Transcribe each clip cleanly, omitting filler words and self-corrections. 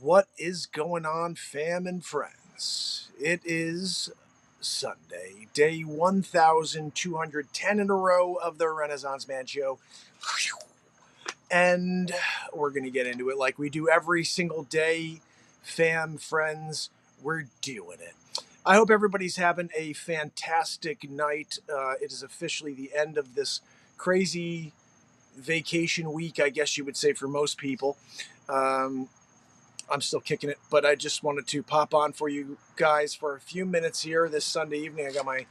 What is going on, fam and friends? It is Sunday, day 1210 in a row of the Renaissance Man Show. And we're going to get into it like we do every single day. Fam, friends, we're doing it. I hope everybody's having a fantastic night. It is officially the end of this crazy vacation week, I guess you would say, for most people. I'm still kicking it, but I just wanted to pop on for you guys for a few minutes here this Sunday evening. I got my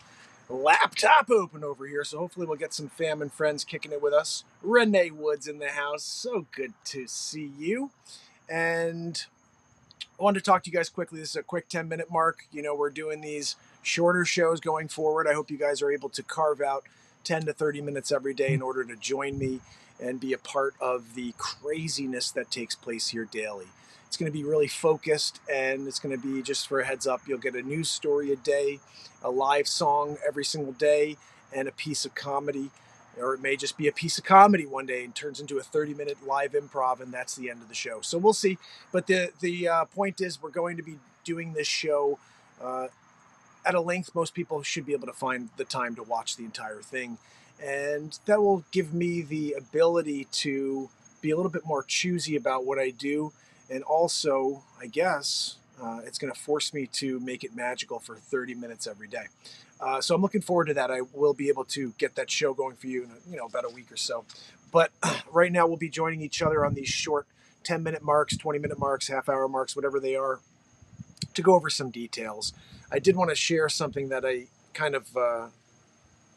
laptop open over here, so hopefully we'll get some fam and friends kicking it with us. Renee Wood's in the house. So good to see you. And I wanted to talk to you guys quickly. This is a quick 10-minute mark. You know, we're doing these shorter shows going forward. I hope you guys are able to carve out 10 to 30 minutes every day in order to join me and be a part of the craziness that takes place here daily. It's going to be really focused, and it's going to be, just for a heads up, you'll get a news story a day, a live song every single day, and a piece of comedy. Or it may just be a piece of comedy one day and turns into a 30-minute live improv, and that's the end of the show. So we'll see. But the point is, we're going to be doing this show at a length most people should be able to find the time to watch the entire thing. And that will give me the ability to be a little bit more choosy about what I do. And also, I guess, it's going to force me to make it magical for 30 minutes every day. So I'm looking forward to that. I will be able to get that show going for you in about a week or so. But right now we'll be joining each other on these short 10-minute marks, 20-minute marks, half-hour marks, whatever they are, to go over some details. I did want to share something that I kind of,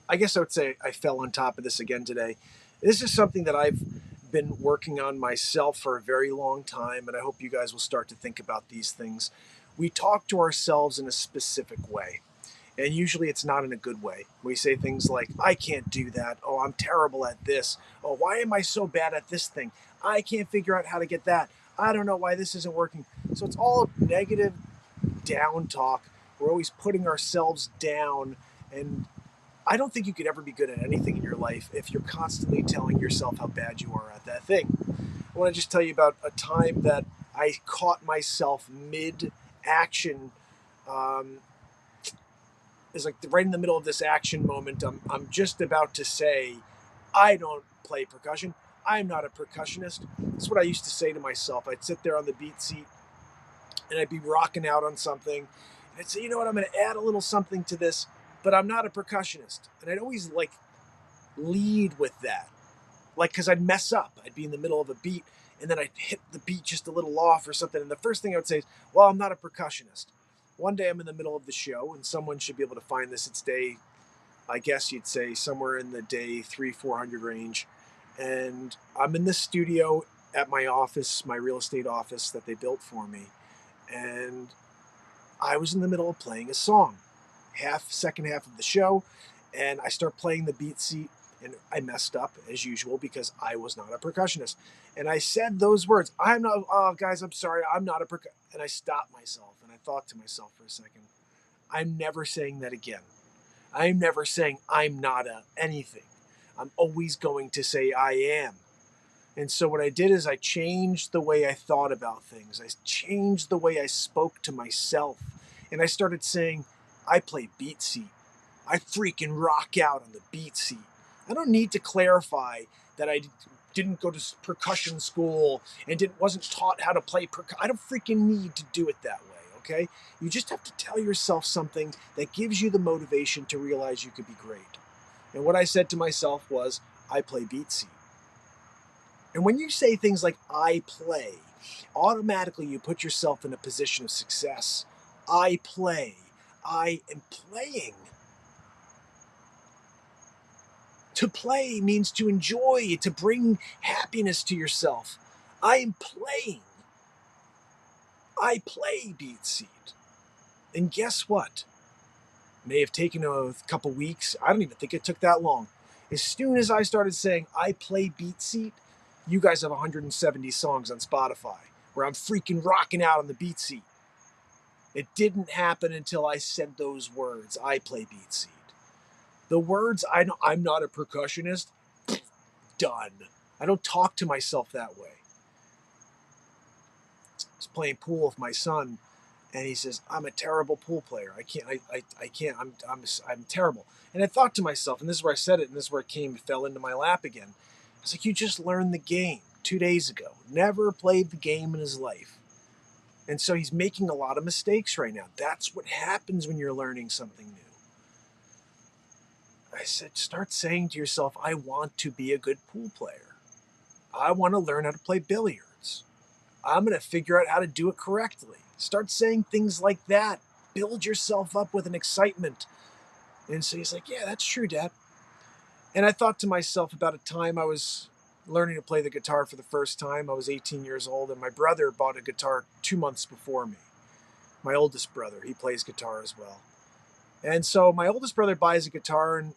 I guess I would say I fell on top of this again today. This is something that I've been working on myself for a very long time, and I hope you guys will start to think about these things. We talk to ourselves in a specific way, and usually it's not in a good way. We say things like, I can't do that. Oh, I'm terrible at this. Oh, why am I so bad at this thing? I can't figure out how to get that. I don't know why this isn't working. So it's all negative down talk. We're always putting ourselves down, and I don't think you could ever be good at anything in your life if you're constantly telling yourself how bad you are at that thing. I want to just tell you about a time that I caught myself mid action. Is like right in the middle of this action moment. I'm just about to say, I don't play percussion. I'm not a percussionist. That's what I used to say to myself. I'd sit there on the beat seat and I'd be rocking out on something. And I'd say, you know what, I'm going to add a little something to this, but I'm not a percussionist. And I'd always like lead with that. Like, because I'd mess up. I'd be in the middle of a beat and then I'd hit the beat just a little off or something. And the first thing I would say is, well, I'm not a percussionist. One day I'm in the middle of the show and someone should be able to find this. It's day, I guess you'd say, somewhere in the day 300-400 range. And I'm in the studio at my office, my real estate office that they built for me. And I was in the middle of playing a song, second half of the show, and I start playing the beat seat, and I messed up as usual because I was not a percussionist. And I said those words, I'm not, oh guys, I'm sorry, I'm not a percussionist. And I stopped myself and I thought to myself for a second, I'm never saying that again. I'm never saying I'm not a anything. I'm always going to say I am. And so what I did is I changed the way I thought about things. I changed the way I spoke to myself. And I started saying, I play beat seat. I freaking rock out on the beat seat. I don't need to clarify that I didn't go to percussion school and wasn't taught how to play percussion. I don't freaking need to do it that way, okay? You just have to tell yourself something that gives you the motivation to realize you could be great. And what I said to myself was, I play beat seat. And when you say things like, I play, automatically you put yourself in a position of success. I play. I am playing. To play means to enjoy, to bring happiness to yourself. I am playing. I play beat seat. And guess what? May have taken a couple weeks. I don't even think it took that long. As soon as I started saying, I play beat seat, you guys have 170 songs on Spotify where I'm freaking rocking out on the beat seat. It didn't happen until I said those words, I play beat seat. The words, I'm not a percussionist, done. I don't talk to myself that way. was playing pool with my son, and he says, "I'm a terrible pool player. I can't. I can't. I'm terrible." And I thought to myself, and this is where I said it, and this is where it fell into my lap again. I was like, "You just learned the game 2 days ago. Never played the game in his life." And so he's making a lot of mistakes right now. That's what happens when you're learning something new. I said, start saying to yourself, I want to be a good pool player. I want to learn how to play billiards. I'm going to figure out how to do it correctly. Start saying things like that. Build yourself up with an excitement. And so he's like, yeah, that's true, Dad. And I thought to myself about a time I was learning to play the guitar for the first time. I was 18 years old, and my brother bought a guitar 2 months before me. My oldest brother, he plays guitar as well. And so my oldest brother buys a guitar, and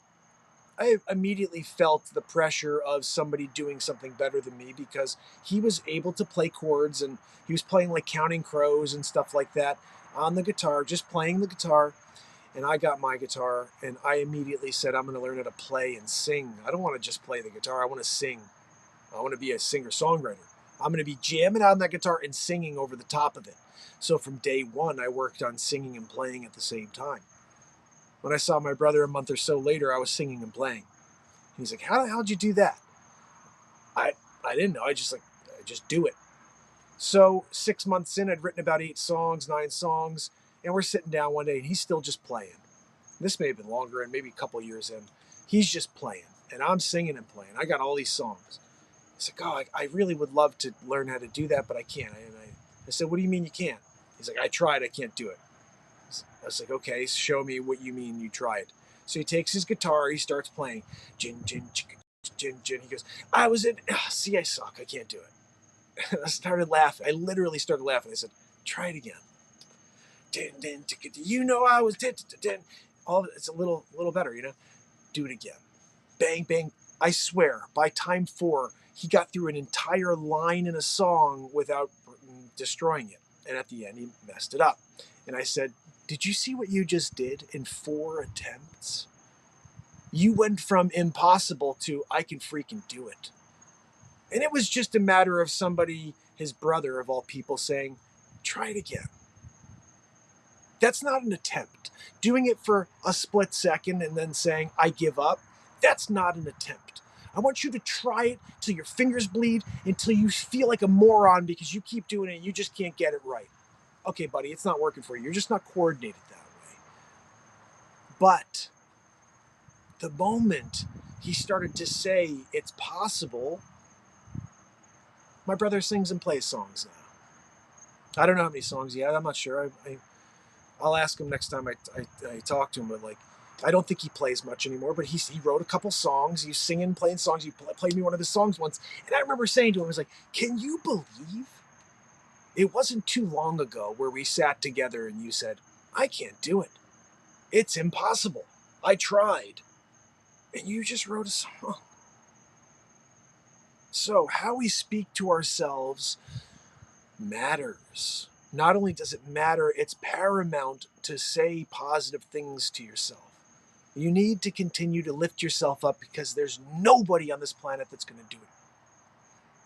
I immediately felt the pressure of somebody doing something better than me because he was able to play chords, and he was playing like Counting Crows and stuff like that on the guitar, just playing the guitar. And I got my guitar, and I immediately said, I'm going to learn how to play and sing. I don't want to just play the guitar. I want to sing. I want to be a singer-songwriter. I'm going to be jamming on that guitar and singing over the top of it. So from day one, I worked on singing and playing at the same time. When I saw my brother a month or so later, I was singing and playing. He's like, how'd you do that? I didn't know. I just do it. So 6 months in, I'd written about 8 songs, 9 songs, and we're sitting down one day, and he's still just playing. This may have been longer, and maybe a couple years in. He's just playing, and I'm singing and playing. I got all these songs. He's like, oh, I really would love to learn how to do that, but I can't. I said, what do you mean you can't? He's like, I tried, I can't do it. I was like, okay, show me what you mean you tried. So he takes his guitar, he starts playing. Gin, gin, chicka, gin, gin. He goes, see, I suck, I can't do it. I started laughing. I literally started laughing. I said, try it again. Din, din, ticka, you know I was din, din, din. All it's a little better, you know. Do it again. Bang, bang. I swear, by time 4, he got through an entire line in a song without destroying it. And at the end, he messed it up. And I said, did you see what you just did in 4 attempts? You went from impossible to I can freaking do it. And it was just a matter of somebody, his brother of all people, saying, try it again. That's not an attempt. Doing it for a split second and then saying, I give up, that's not an attempt. I want you to try it till your fingers bleed, until you feel like a moron because you keep doing it and you just can't get it right. Okay, buddy, it's not working for you. You're just not coordinated that way. But the moment he started to say it's possible, my brother sings and plays songs now. I don't know how many songs he had. I'm not sure. I'll ask him next time I talk to him. But like, I don't think he plays much anymore. But he wrote a couple songs. He's singing, playing songs. He played me one of his songs once, and I remember saying to him, I was like, "Can you believe it wasn't too long ago where we sat together and you said, I can't do it. It's impossible. I tried, and you just wrote a song." So how we speak to ourselves matters. Not only does it matter, it's paramount to say positive things to yourself. You need to continue to lift yourself up because there's nobody on this planet that's going to do it.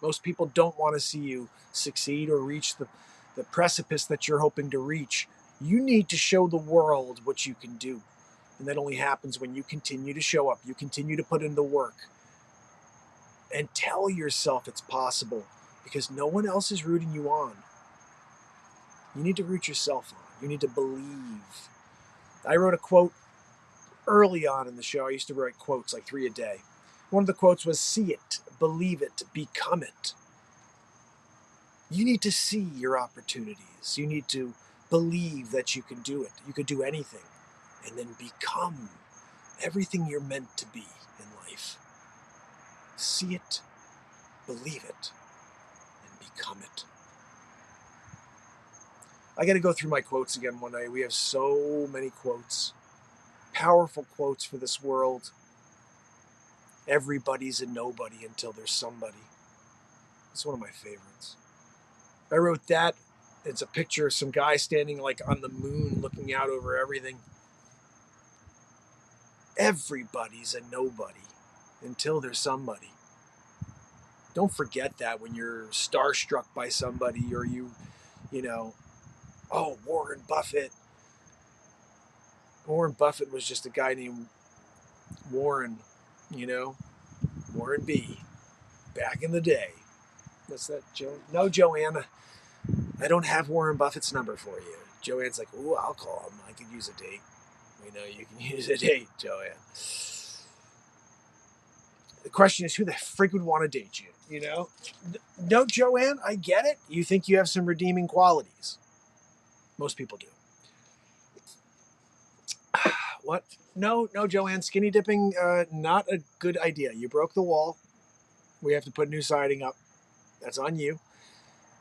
Most people don't want to see you succeed or reach the precipice that you're hoping to reach. You need to show the world what you can do. And that only happens when you continue to show up. You continue to put in the work. And tell yourself it's possible because no one else is rooting you on. You need to root yourself on. You need to believe. I wrote a quote early on in the show. I used to write quotes like 3 a day. One of the quotes was, see it, believe it, become it. You need to see your opportunities. You need to believe that you can do it. You could do anything. And then become everything you're meant to be in life. See it, believe it, and become it. I got to go through my quotes again one day. We have so many quotes. Powerful quotes for this world. Everybody's a nobody until there's somebody. It's one of my favorites. I wrote that. It's a picture of some guy standing like on the moon looking out over everything. Everybody's a nobody until there's somebody. Don't forget that when you're starstruck by somebody or you you know, oh, Warren Buffett. Warren Buffett was just a guy named Warren, you know, Warren B. Back in the day. What's that, Joe? No, Joanna. I don't have Warren Buffett's number for you. Joanne's like, ooh, I'll call him. I could use a date. We know you can use a date, Joanne. The question is, who the frig would want to date you? You know? No, Joanne, I get it. You think you have some redeeming qualities. Most people do. What? No, Joanne. Skinny dipping, not a good idea. You broke the wall. We have to put new siding up. That's on you.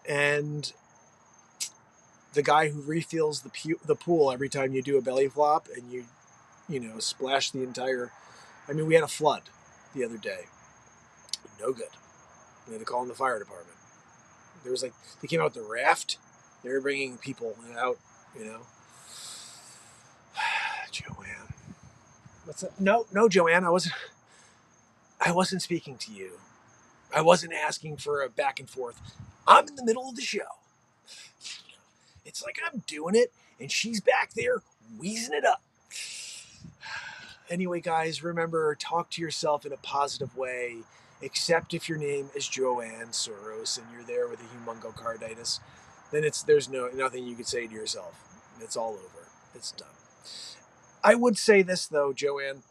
And the guy who refills the pool every time you do a belly flop and you know, splash the entire. I mean, we had a flood the other day. No good. We had to call in the fire department. There was like, they came out with the raft. They were bringing people out, you know. Joanne. What's that? No, Joanne. I wasn't speaking to you. I wasn't asking for a back and forth. I'm in the middle of the show. It's like I'm doing it, and she's back there wheezing it up. Anyway, guys, remember, talk to yourself in a positive way, except if your name is Joanne Soros and you're there with a humongocarditis. Then there's nothing you can say to yourself. It's all over. It's done. I would say this, though, Joanne.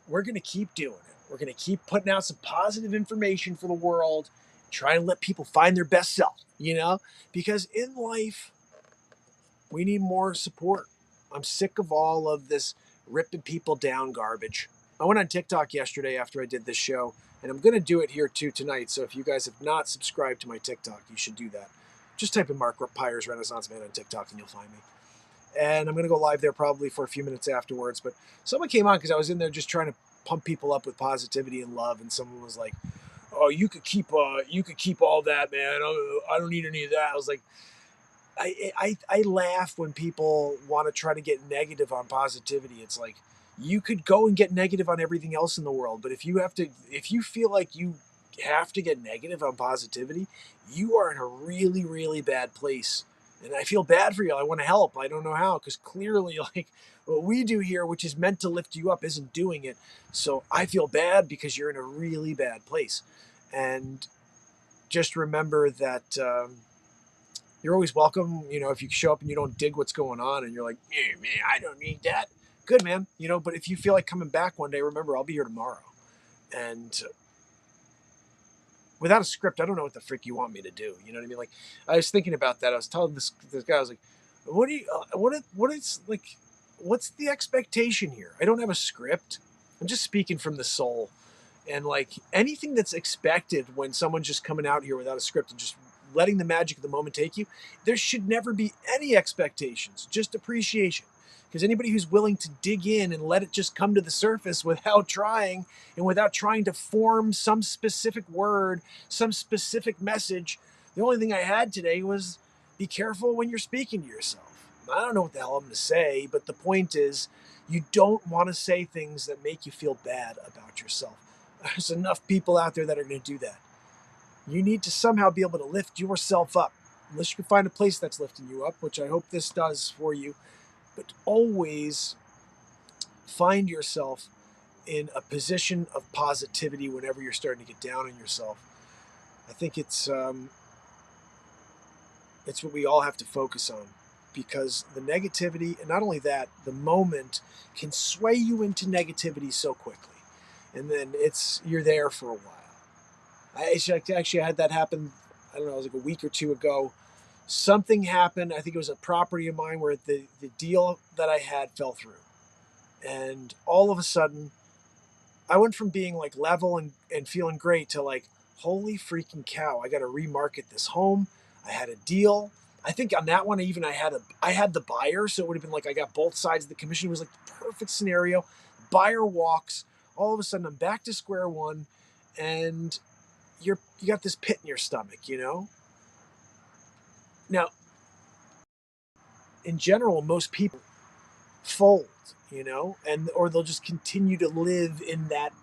We're going to keep doing it. We're going to keep putting out some positive information for the world, trying to let people find their best self, you know? Because in life, we need more support. I'm sick of all of this ripping people down garbage. I went on TikTok yesterday after I did this show, and I'm going to do it here too tonight. So if you guys have not subscribed to my TikTok, you should do that. Just type in Mark Pires Renaissance Man on TikTok and you'll find me. And I'm going to go live there probably for a few minutes afterwards. But someone came on because I was in there just trying to pump people up with positivity and love, and someone was like, "Oh, you could keep all that, man. I don't need any of that." I was like, I laugh when people want to try to get negative on positivity. It's like, you could go and get negative on everything else in the world, but if you feel like you have to get negative on positivity, you are in a really, really bad place. And I feel bad for you. I want to help. I don't know how, because clearly, like, what we do here, which is meant to lift you up, isn't doing it. So I feel bad because you're in a really bad place. And just remember that you're always welcome. You know, if you show up and you don't dig what's going on and you're like, man, I don't need that. Good, man. You know, but if you feel like coming back one day, remember, I'll be here tomorrow. And without a script, I don't know what the frick you want me to do. You know what I mean? Like, I was thinking about that. I was telling this guy, I was like, what's the expectation here? I don't have a script. I'm just speaking from the soul. And like, anything that's expected when someone's just coming out here without a script and just letting the magic of the moment take you, there should never be any expectations, just appreciation. Because anybody who's willing to dig in and let it just come to the surface without trying and without trying to form some specific word, some specific message, the only thing I had today was be careful when you're speaking to yourself. I don't know what the hell I'm going to say, but the point is, you don't want to say things that make you feel bad about yourself. There's enough people out there that are going to do that. You need to somehow be able to lift yourself up, unless you can find a place that's lifting you up, which I hope this does for you. But always find yourself in a position of positivity whenever you're starting to get down on yourself. I think it's what we all have to focus on, because the negativity, and not only that, the moment can sway you into negativity so quickly, and then you're there for a while. I actually had that happen. I don't know, it was like a week or two ago. Something happened. I think it was a property of mine where the deal that I had fell through. And all of a sudden, I went from being like level and feeling great to like, holy freaking cow, I got to remarket this home. I had a deal. I think on that one, I had the buyer. So it would have been like, I got both sides of the commission. It was like the perfect scenario. Buyer walks. All of a sudden, I'm back to square one. And you got this pit in your stomach, you know? Now, in general, most people fold, you know, or they'll just continue to live in that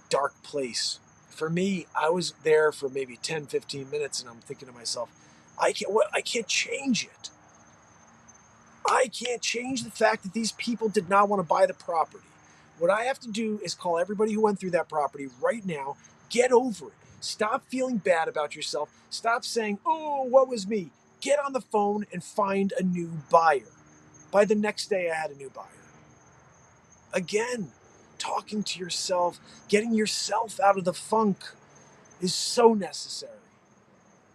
dark place. For me, I was there for maybe 10, 15 minutes, and I'm thinking to myself, I can't change it. I can't change the fact that these people did not want to buy the property. What I have to do is call everybody who went through that property right now, get over it. Stop feeling bad about yourself. Stop saying, oh, what was me? Get on the phone and find a new buyer. By the next day, I had a new buyer. Again, talking to yourself, getting yourself out of the funk is so necessary.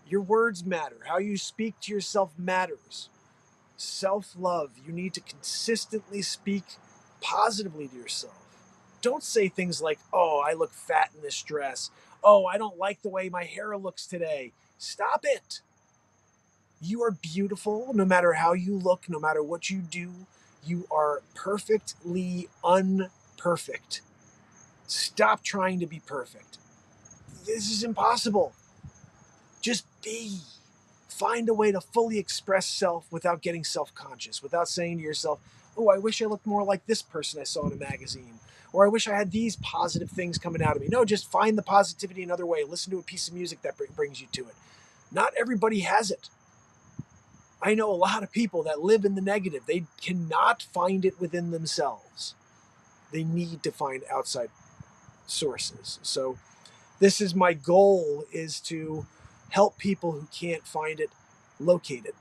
Your words matter. How you speak to yourself matters. Self-love. You need to consistently speak positively to yourself. Don't say things like, oh, I look fat in this dress. Oh, I don't like the way my hair looks today. Stop it. You are beautiful no matter how you look, no matter what you do. You are perfectly unperfect. Stop trying to be perfect. This is impossible. Just be. Find a way to fully express self without getting self-conscious, without saying to yourself, oh, I wish I looked more like this person I saw in a magazine, or I wish I had these positive things coming out of me. No, just find the positivity another way. Listen to a piece of music that brings you to it. Not everybody has it. I know a lot of people that live in the negative. They cannot find it within themselves. They need to find outside sources. So this is my goal, is to help people who can't find it locate it.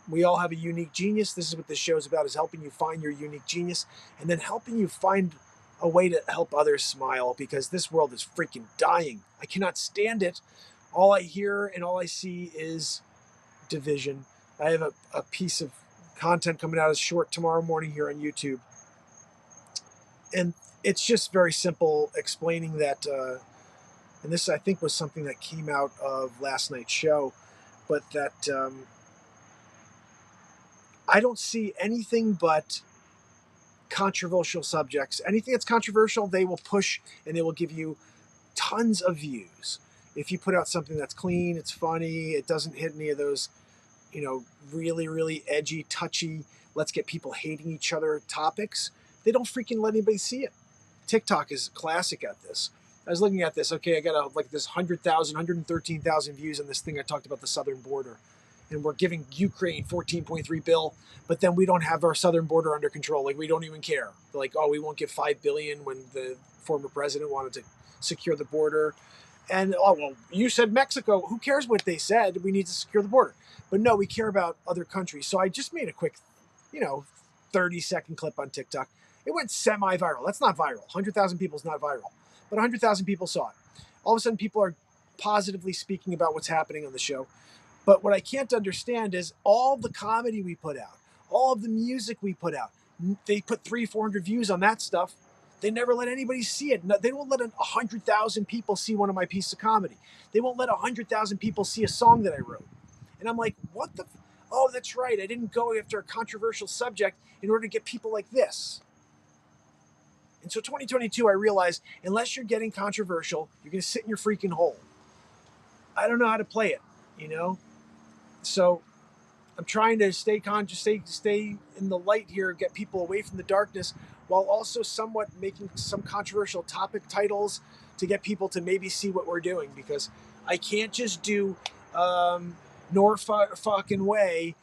We all have a unique genius. This is what this show is about, is helping you find your unique genius and then helping you find a way to help others smile, because this world is freaking dying. I cannot stand it. All I hear and all I see is division. I have a piece of content coming out as short tomorrow morning here on YouTube. And it's just very simple, explaining that, and this I think was something that came out of last night's show, but that I don't see anything but controversial subjects. Anything that's controversial, they will push and they will give you tons of views. If you put out something that's clean, it's funny, it doesn't hit any of those, really, really edgy, touchy, let's get people hating each other topics, they don't freaking let anybody see it. TikTok is classic at this. I was looking at this. Okay, I got this 100,000, 113,000 views on this thing I talked about the southern border. And we're giving Ukraine $14.3 billion, but then we don't have our southern border under control. Like, we don't even care. They're like, oh, we won't give $5 billion when the former president wanted to secure the border. And, oh, well, you said Mexico. Who cares what they said? We need to secure the border. But no, we care about other countries. So I just made a quick, 30-second clip on TikTok. It went semi-viral. That's not viral. 100,000 people is not viral. But 100,000 people saw it. All of a sudden, people are positively speaking about what's happening on the show. But what I can't understand is all the comedy we put out, all of the music we put out. They put 300-400 views on that stuff. They never let anybody see it. They won't let 100,000 people see one of my pieces of comedy. They won't let 100,000 people see a song that I wrote. And I'm like, what the? Oh, that's right. I didn't go after a controversial subject in order to get people like this. And so 2022, I realized, unless you're getting controversial, you're going to sit in your freaking hole. I don't know how to play it, So I'm trying to stay conscious, stay in the light here, get people away from the darkness, while also somewhat making some controversial topic titles to get people to maybe see what we're doing, because I can't just do Norfolk Way,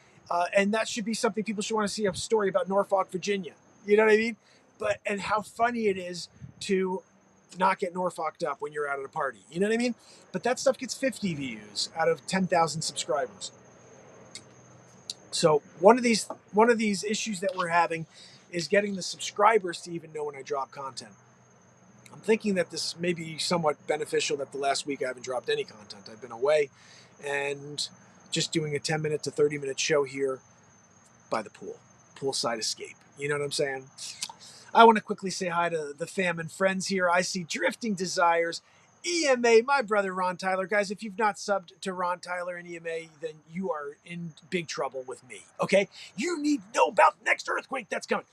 and that should be something people should want to see, a story about Norfolk, Virginia. You know what I mean? And how funny it is to not get Norfolked up when you're out at a party. You know what I mean? But that stuff gets 50 views out of 10,000 subscribers. So one of these issues that we're having is getting the subscribers to even know when I drop content. I'm thinking that this may be somewhat beneficial, that the last week I haven't dropped any content. I've been away and just doing a 10-minute to 30-minute show here by the poolside escape. You know what I'm saying? I want to quickly say hi to the fam and friends here. I see Drifting Desires, EMA, my brother Ron Tyler. Guys, if you've not subbed to Ron Tyler and EMA, then you are in big trouble with me, okay? You need to know about the next earthquake that's coming.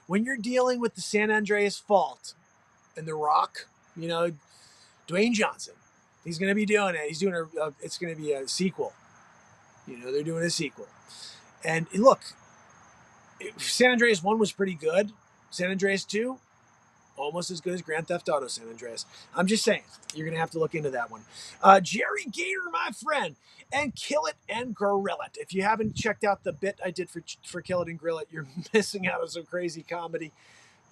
When you're dealing with the San Andreas Fault and The Rock, Dwayne Johnson, he's going to be doing it. He's doing it's going to be a sequel. They're doing a sequel. And look, San Andreas 1 was pretty good. San Andreas 2, almost as good as Grand Theft Auto San Andreas. I'm just saying, you're going to have to look into that one. Jerry Gator, my friend, and Kill It and Grill It. If you haven't checked out the bit I did for Kill It and Grill It, you're missing out on some crazy comedy.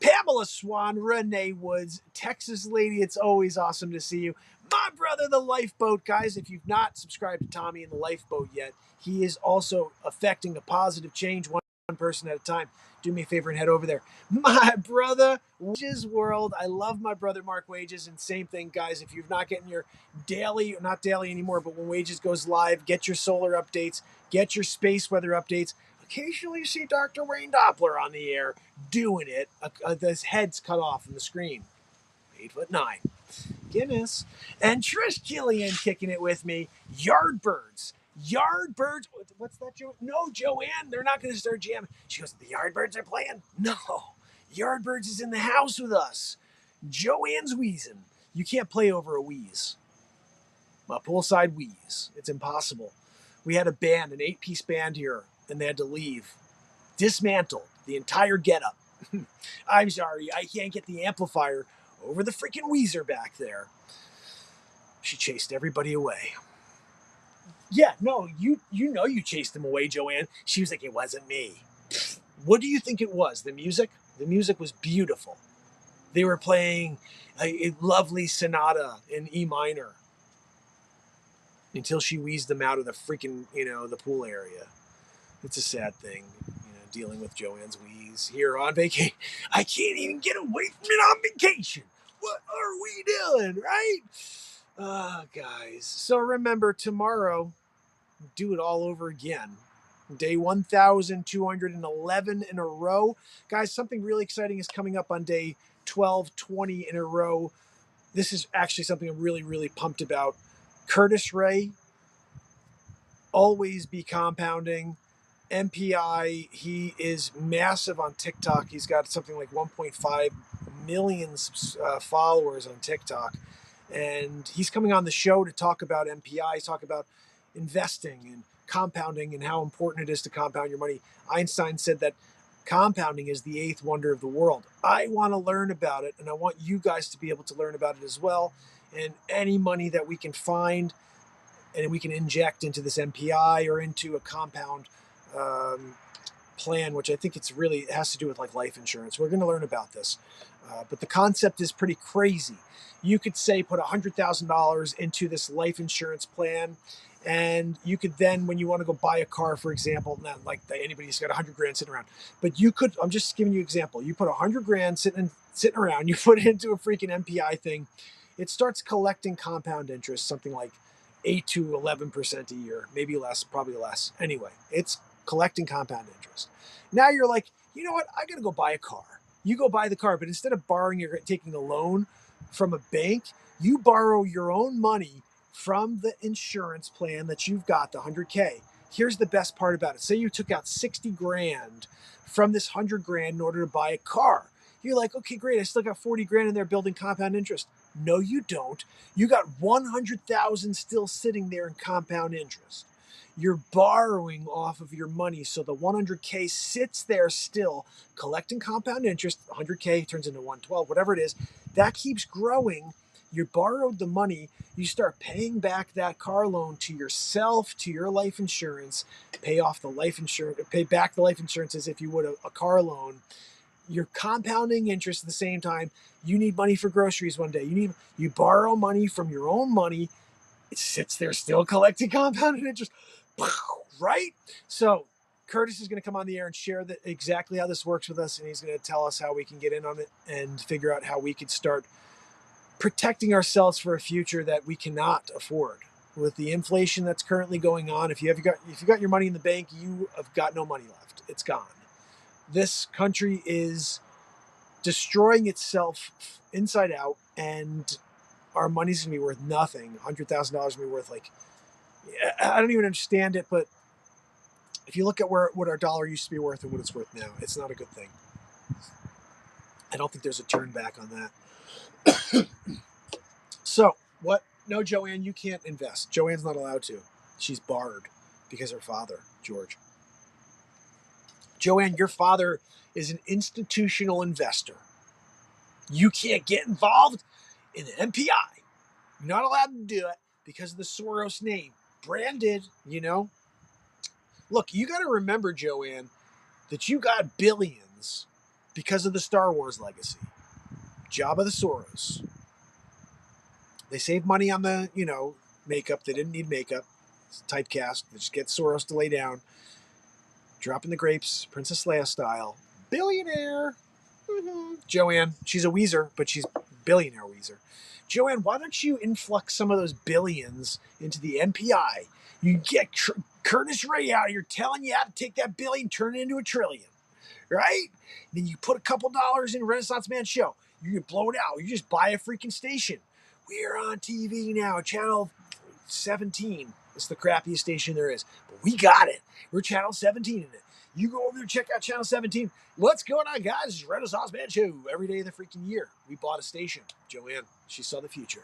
Pamela Swan, Renee Woods, Texas Lady, it's always awesome to see you. My brother, the Lifeboat, guys, if you've not subscribed to Tommy in the Lifeboat yet, he is also affecting a positive change one person at a time. Do me a favor and head over there. My brother, Wages World. I love my brother, Mark Wages. And same thing, guys, if you're not getting your daily, not daily anymore, but when Wages goes live, get your solar updates, get your space weather updates. Occasionally you see Dr. Wayne Doppler on the air doing it. His head's cut off in the screen. 8'9". Guinness. And Trish Killian kicking it with me. Yardbirds. Yardbirds. What's that, Joanne? No, Joanne, they're not going to start jamming. She goes, the Yardbirds are playing? No. Yardbirds is in the house with us. Joanne's wheezing. You can't play over a wheeze. A poolside wheeze. It's impossible. We had a band, an 8-piece band here, and they had to leave. Dismantled the entire getup. I'm sorry, I can't get the amplifier over the freaking Weezer back there. She chased everybody away. Yeah, no, you know you chased them away, Joanne. She was like, it wasn't me. What do you think it was? The music? The music was beautiful. They were playing a lovely sonata in E minor until she wheezed them out of the freaking, the pool area. It's a sad thing, dealing with Joanne's wheeze here on vacation. I can't even get away from it on vacation. What are we doing, right? Guys. So remember, tomorrow, do it all over again. Day 1,211 in a row. Guys, something really exciting is coming up on day 1220 in a row. This is actually something I'm really, really pumped about. Curtis Ray, always be compounding. MPI, he is massive on TikTok. He's got something like 1.5 million followers on TikTok. And he's coming on the show to talk about MPI, talk about investing and compounding and how important it is to compound your money. Einstein said that compounding is the 8th wonder of the world. I want to learn about it, and I want you guys to be able to learn about it as well. And any money that we can find and we can inject into this MPI or into a compound plan, which I think it has to do with like life insurance. We're going to learn about this. But the concept is pretty crazy. You could say put $100,000 into this life insurance plan, and you could then, when you want to go buy a car, for example, not like anybody's got $100,000 sitting around, but you could, I'm just giving you an example. You put $100,000 sitting around, you put it into a freaking MPI thing. It starts collecting compound interest, something like 8 to 11% a year, maybe less, probably less. Anyway, it's collecting compound interest. Now you're like, you know what? I got to go buy a car. You go buy the car, but instead of borrowing, you're taking a loan from a bank, you borrow your own money from the insurance plan that you've got, the $100K. Here's the best part about it. Say you took out $60,000 from this $100,000 in order to buy a car. You're like, okay, great. I still got $40,000 in there building compound interest. No, you don't. You got $100,000 still sitting there in compound interest. You're borrowing off of your money, so the $100K sits there still collecting compound interest. 100K turns into 112, whatever it is. That keeps growing. You borrowed the money. You start paying back that car loan to yourself, to your life insurance. Pay off the life insurance. Pay back the life insurance as if you would a car loan. You're compounding interest at the same time. You need money for groceries one day. You borrow money from your own money. It sits there still collecting compounded interest. Right? So Curtis is going to come on the air and share exactly how this works with us, and he's going to tell us how we can get in on it and figure out how we could start protecting ourselves for a future that we cannot afford. With the inflation that's currently going on, if you got your money in the bank, you have got no money left. It's gone. This country is destroying itself inside out, and our money's going to be worth nothing. $100,000 going to be worth I don't even understand it, but if you look at what our dollar used to be worth and what it's worth now, it's not a good thing. I don't think there's a turn back on that. So, what? No, Joanne, you can't invest. Joanne's not allowed to. She's barred because her father, George. Joanne, your father is an institutional investor. You can't get involved in the MPI. You're not allowed to do it because of the Soros name. Branded, you know. Look, you got to remember, Joanne, that you got billions because of the Star Wars legacy. Jabba the Soros. They saved money on the, makeup. They didn't need makeup. It's typecast. They just get Soros to lay down. Dropping the grapes, Princess Leia style. Billionaire. Mm-hmm. Joanne, she's a Weezer, but she's billionaire Weezer. Joanne, why don't you influx some of those billions into the MPI? You get Curtis Ray out here telling you how to take that billion, turn it into a trillion, right? Then you put a couple dollars in Renaissance Man show. You can blow it out. You just buy a freaking station. We're on TV now, channel 17. It's the crappiest station there is, but we got it. We're channel 17 in it. You go over there, check out channel 17. What's going on, guys? It's Renaissance Man Show every day of the freaking year. We bought a station. Joanne, she saw the future.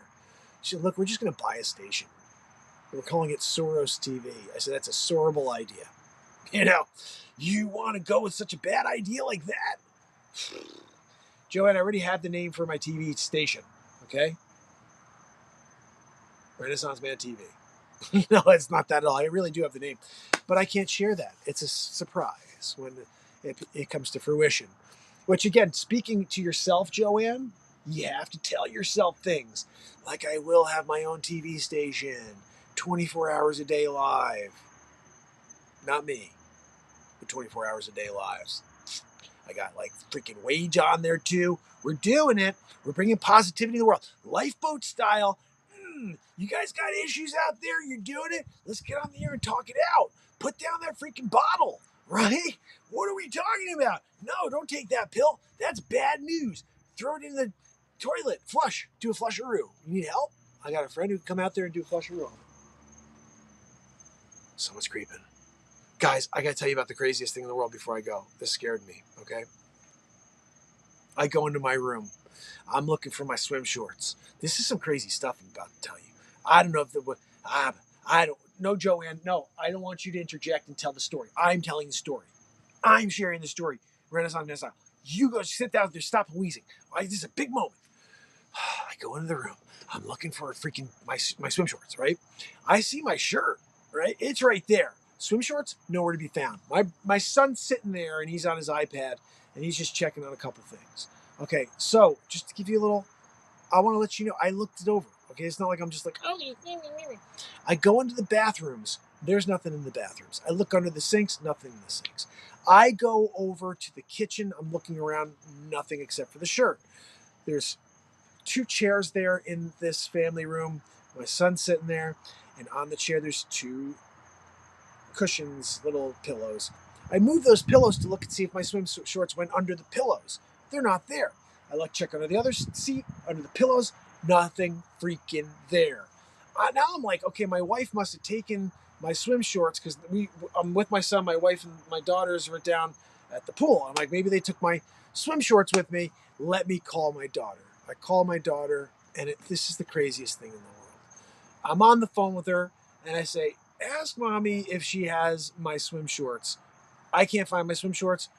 She said, look, we're just going to buy a station. We're calling it Soros TV. I said, that's a sorrowful idea. You want to go with such a bad idea like that? Joanne, I already have the name for my TV station, okay? Renaissance Man TV. No, it's not that at all. I really do have the name, but I can't share that. It's a surprise when it comes to fruition. Which, again, speaking to yourself, Joanne, you have to tell yourself things like, I will have my own TV station, 24 hours a day live. Not me, but 24 hours a day lives. I got like freaking Wage on there too. We're doing it. We're bringing positivity to the world. Lifeboat style. You guys got issues out there? You're doing it? Let's get on the air and talk it out. Put down that freaking bottle, right? What are we talking about? No, don't take that pill. That's bad news. Throw it in the toilet. Flush. Do a flusheroo. You need help? I got a friend who can come out there and do a flusheroo. Someone's creeping. Guys, I got to tell you about the craziest thing in the world before I go. This scared me, okay? I go into my room. I'm looking for my swim shorts. This is some crazy stuff I'm about to tell you. I don't know if I don't know, Joanne. No, I don't want you to interject and tell the story. I'm telling the story. I'm sharing the story. Renaissance Man style. You go sit down there, stop wheezing. This is a big moment. I go into the room. I'm looking for freaking my swim shorts, right? I see my shirt, right? It's right there. Swim shorts, nowhere to be found. My son's sitting there and he's on his iPad and he's just checking on a couple things. Okay, so just to give you a little, I want to let you know, I looked it over. Okay, it's not like I'm just like, oh, I go into the bathrooms. There's nothing in the bathrooms. I look under the sinks, nothing in the sinks. I go over to the kitchen. I'm looking around, nothing except for the shirt. There's 2 chairs there in this family room. My son's sitting there, and on the chair there's 2 cushions, little pillows. I move those pillows to look and see if my swim shorts went under the pillows. They're not there. I check under the other seat, under the pillows, nothing freaking there. Now I'm like, okay, my wife must have taken my swim shorts because I'm with my son, my wife, and my daughters are down at the pool. I'm like, maybe they took my swim shorts with me. Let me call my daughter. I call my daughter, and this is the craziest thing in the world. I'm on the phone with her, and I say, ask mommy if she has my swim shorts. I can't find my swim shorts.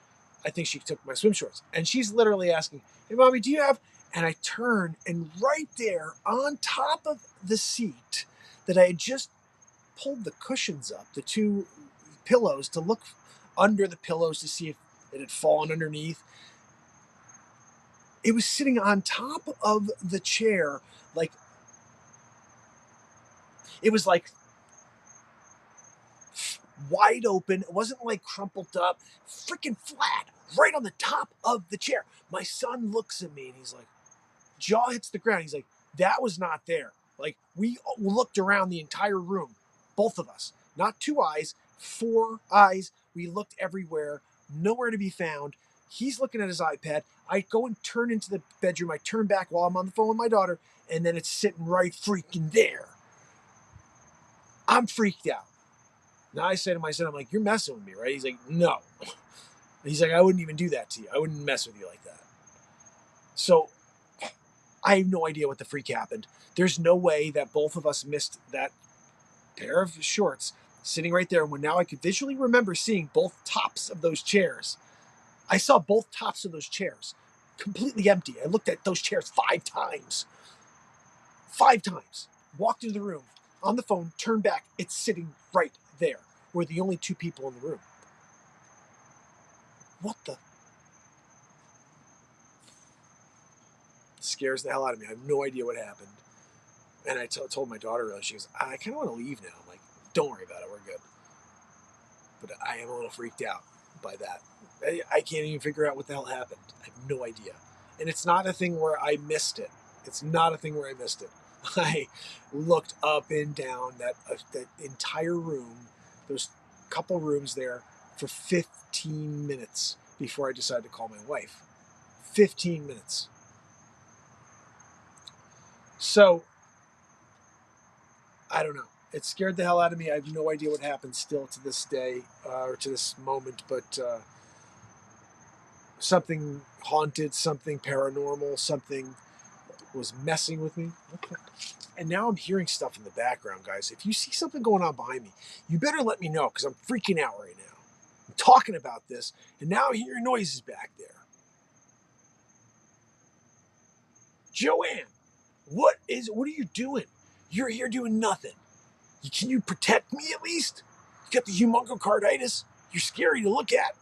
I think she took my swim shorts. And she's literally asking, hey, mommy, do you have? And I turn, and right there on top of the seat that I had just pulled the cushions up, the 2 pillows, to look under the pillows to see if it had fallen underneath. It was sitting on top of the chair, like, it was like wide open. It wasn't like crumpled up, freaking flat, right on the top of the chair. My son looks at me and he's like, jaw hits the ground. He's like, that was not there. Like, we looked around the entire room, both of us, not 2 eyes, 4 eyes. We looked everywhere, nowhere to be found. He's looking at his iPad. I go and turn into the bedroom. I turn back while I'm on the phone with my daughter, and then it's sitting right freaking there. I'm freaked out. Now I say to my son, I'm like, you're messing with me, right? He's like, no. He's like, I wouldn't even do that to you. I wouldn't mess with you like that. So I have no idea what the freak happened. There's no way that both of us missed that pair of shorts sitting right there. When now I could visually remember seeing both tops of those chairs. I saw both tops of those chairs. completely empty. I looked at those chairs 5 times. 5 times. Walked into the room, on the phone, turned back. It's sitting right there. We're the only 2 people in the room. What the? Scares the hell out of me. I have no idea what happened. And I told my daughter, she goes, I kind of want to leave now. I'm like, don't worry about it. We're good. But I am a little freaked out by that. I can't even figure out what the hell happened. I have no idea. And it's not a thing where I missed it. It's not a thing where I missed it. I looked up and down that entire room, those couple rooms there, for 15 minutes before I decided to call my wife. 15 minutes. So, I don't know. It scared the hell out of me. I have no idea what happened still to this day, or to this moment, but something haunted, something paranormal, something was messing with me. Okay. And now I'm hearing stuff in the background, guys. If you see something going on behind me, you better let me know, because I'm freaking out right now. I'm talking about this, and now I'm hearing noises back there. Joanne, what are you doing? You're here doing nothing. Can you protect me at least? You got the humongocarditis. You're scary to look at,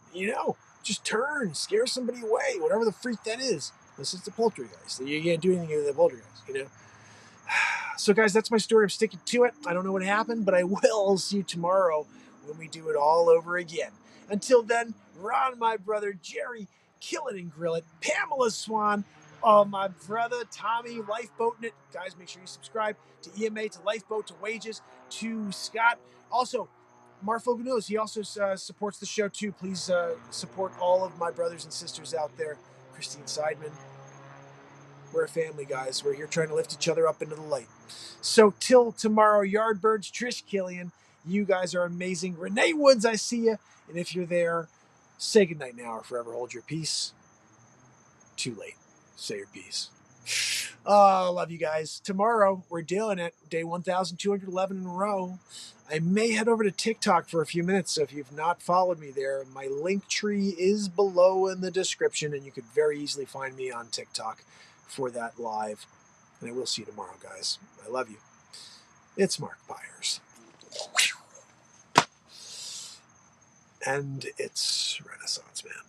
Just turn, scare somebody away, whatever the freak that is. Unless it's the poltergeist. You can't do anything with the poltergeist, So, guys, that's my story. I'm sticking to it. I don't know what happened, but I will see you tomorrow when we do it all over again. Until then, Ron, my brother, Jerry, Kill It and Grill It, Pamela Swan, my brother, Tommy, Lifeboating It. Guys, make sure you subscribe to EMA, to Lifeboat, to Wages, to Scott. Also, Marfo knows he also supports the show, too. Please support all of my brothers and sisters out there. Christine Seidman. We're a family, guys. We're here trying to lift each other up into the light. So till tomorrow, Yardbirds, Trish Killian, you guys are amazing. Renee Woods, I see you. And if you're there, say goodnight now or forever hold your peace. Too late. Say your piece. Oh, love you guys. Tomorrow, we're doing it. Day 1,211 in a row. I may head over to TikTok for a few minutes, so if you've not followed me there, my link tree is below in the description, and you could very easily find me on TikTok for that live. And I will see you tomorrow, guys. I love you. It's Mark Byers. And it's Renaissance Man.